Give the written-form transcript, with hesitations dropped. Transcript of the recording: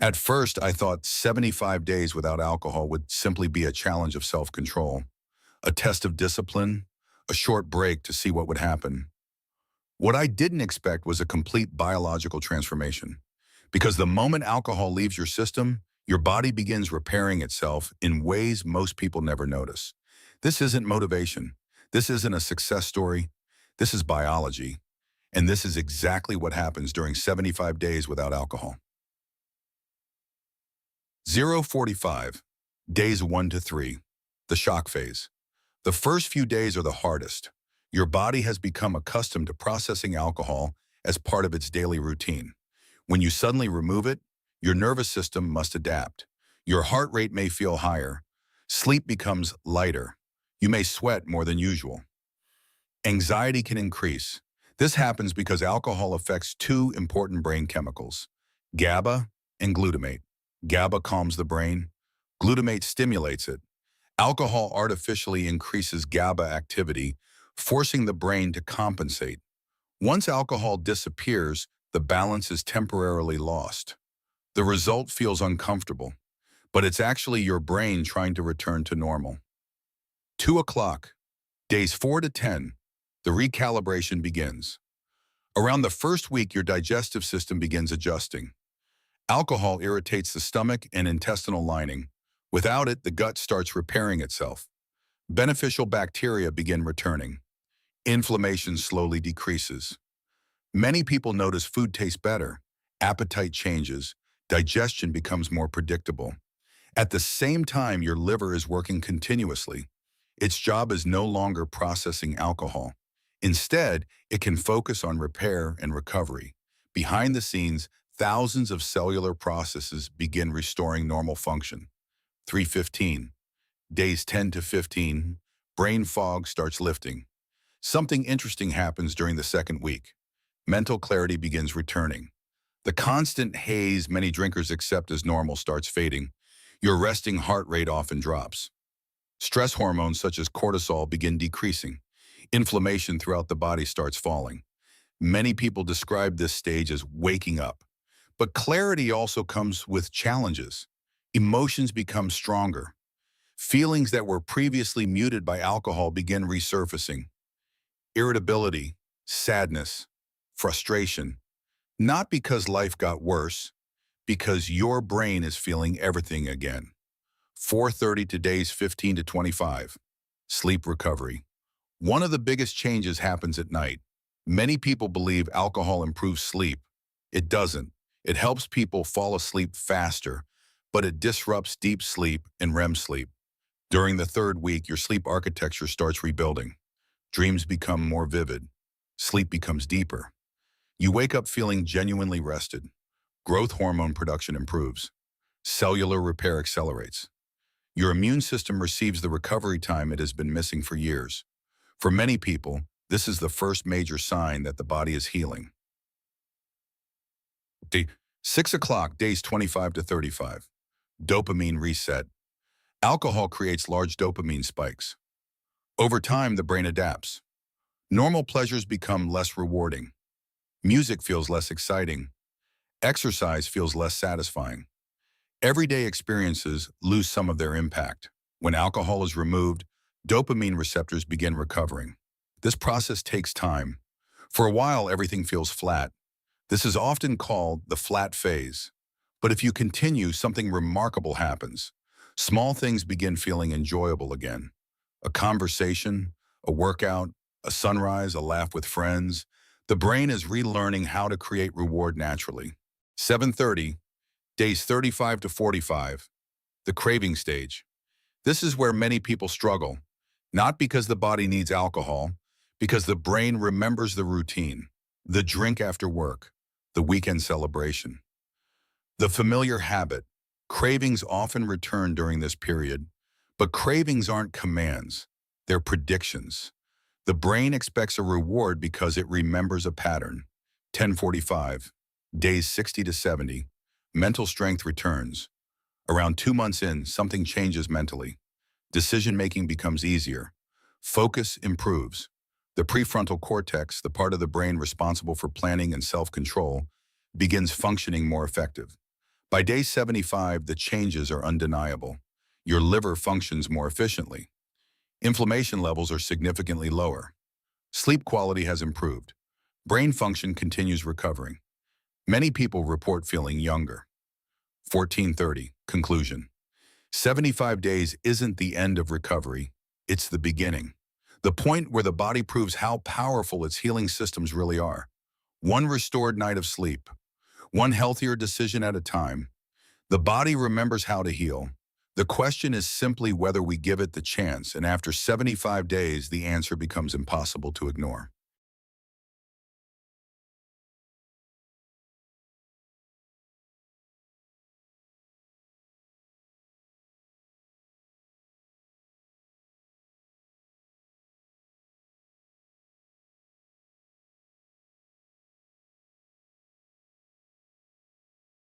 At first, I thought 75 days without alcohol would simply be a challenge of self-control, a test of discipline, a short break to see what would happen. What I didn't expect was a complete biological transformation. Because the moment alcohol leaves your system, your body begins repairing itself in ways most people never notice. This isn't motivation. This isn't a success story. This is biology. And this is exactly what happens during 75 days without alcohol. 045, days 1 to 3, the shock phase. The first few days are the hardest. Your body has become accustomed to processing alcohol as part of its daily routine. When you suddenly remove it, your nervous system must adapt. Your heart rate may feel higher. Sleep becomes lighter. You may sweat more than usual. Anxiety can increase. This happens because alcohol affects two important brain chemicals, GABA and glutamate. GABA calms the brain. Glutamate stimulates it. Alcohol artificially increases GABA activity, forcing the brain to compensate. Once alcohol disappears, the balance is temporarily lost. The result feels uncomfortable, but it's actually your brain trying to return to normal. 2 o'clock, days 4 to 10, the recalibration begins. Around the first week, your digestive system begins adjusting. Alcohol irritates the stomach and intestinal lining. Without it, the gut starts repairing itself. Beneficial bacteria begin returning. Inflammation slowly decreases. Many people notice food tastes better, appetite changes, digestion becomes more predictable. At the same time, your liver is working continuously. Its job is no longer processing alcohol. Instead, it can focus on repair and recovery. Behind the scenes, thousands of cellular processes begin restoring normal function. 3:15, days 10 to 15, brain fog starts lifting. Something interesting happens during the second week. Mental clarity begins returning. The constant haze many drinkers accept as normal starts fading. Your resting heart rate often drops. Stress hormones such as cortisol begin decreasing. Inflammation throughout the body starts falling. Many people describe this stage as waking up. But clarity also comes with challenges. Emotions become stronger. Feelings that were previously muted by alcohol begin resurfacing. Irritability, sadness, frustration. Not because life got worse, because your brain is feeling everything again. 4:30 to days 15 to 25. Sleep recovery. One of the biggest changes happens at night. Many people believe alcohol improves sleep. It doesn't. It helps people fall asleep faster, but it disrupts deep sleep and REM sleep. During the third week, your sleep architecture starts rebuilding. Dreams become more vivid. Sleep becomes deeper. You wake up feeling genuinely rested. Growth hormone production improves. Cellular repair accelerates. Your immune system receives the recovery time it has been missing for years. For many people, this is the first major sign that the body is healing. 6 o'clock, days 25 to 35. Dopamine reset. Alcohol creates large dopamine spikes. Over time, the brain adapts. Normal pleasures become less rewarding. Music feels less exciting. Exercise feels less satisfying. Everyday experiences lose some of their impact. When alcohol is removed, dopamine receptors begin recovering. This process takes time. For a while, everything feels flat. This is often called the flat phase. But if you continue, something remarkable happens. Small things begin feeling enjoyable again. A conversation, a workout, a sunrise, a laugh with friends. The brain is relearning how to create reward naturally. 7:30, days 35 to 45, the craving stage. This is where many people struggle, not because the body needs alcohol, because the brain remembers the routine, the drink after work, the weekend celebration. The familiar habit. Cravings often return during this period, but cravings aren't commands, they're predictions. The brain expects a reward because it remembers a pattern. 10:45, days 60 to 70, mental strength returns. Around 2 months in, something changes mentally. Decision-making becomes easier. Focus improves. The prefrontal cortex, the part of the brain responsible for planning and self-control, begins functioning more effective. By day 75, the changes are undeniable. Your liver functions more efficiently. Inflammation levels are significantly lower. Sleep quality has improved. Brain function continues recovering. Many people report feeling younger. 1430. Conclusion. 75 days isn't the end of recovery, it's the beginning. The point where the body proves how powerful its healing systems really are. One restored night of sleep, one healthier decision at a time. The body remembers how to heal. The question is simply whether we give it the chance, and after 75 days, the answer becomes impossible to ignore.